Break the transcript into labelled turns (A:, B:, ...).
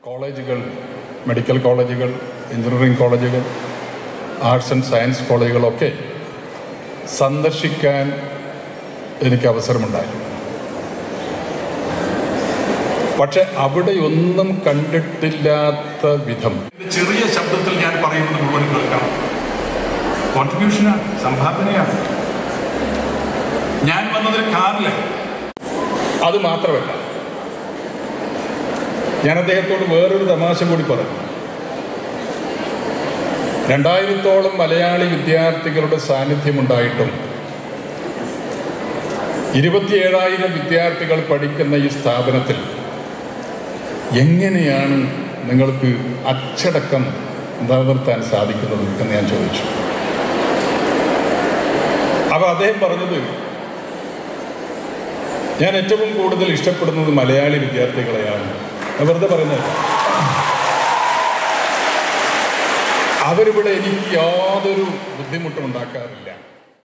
A: കോളേജുകൾ, മെഡിക്കൽ കോളേജുകൾ, എഞ്ചിനീയറിംഗ് കോളേജുകൾ, ആർട്സ് ആൻഡ് സയൻസ് കോളേജുകളൊക്കെ സന്ദർശിക്കാൻ എനിക്ക് അവസരമുണ്ടായി. പക്ഷെ അവിടെയൊന്നും കണ്ടിട്ടില്ലാത്ത വിധം
B: ചെറിയ ശബ്ദത്തിൽ ഞാൻ പറയുന്നത് മുഴുവൻ കേൾക്കാം. കോൺട്രിബ്യൂഷനാണ്, സംഭാവനയാണ്. ഞാൻ വന്നതിൽ കാറില്ല.
A: അത് മാത്രമല്ല, ഞാൻ അദ്ദേഹത്തോട് വേറൊരു തമാശ കൂടി പറഞ്ഞു. 2000-ഓളം മലയാളി വിദ്യാർത്ഥികളുടെ സാന്നിധ്യമുണ്ടായിട്ടും 27,000 വിദ്യാർത്ഥികൾ പഠിക്കുന്ന ഈ സ്ഥാപനത്തിൽ എങ്ങനെയാണ് നിങ്ങൾക്ക് അച്ചടക്കം നിലനിർത്താൻ സാധിക്കുന്നത് എന്ന് ഞാൻ ചോദിച്ചു. അപ്പോൾ അദ്ദേഹം പറഞ്ഞത്, ഞാൻ ഏറ്റവും കൂടുതൽ ഇഷ്ടപ്പെടുന്നത് മലയാളി വിദ്യാർത്ഥികളെയാണ്. വെറുതെ പറയുന്നത്, അവരിവിടെ എനിക്ക് യാതൊരു ബുദ്ധിമുട്ടും ഉണ്ടാക്കാറില്ല.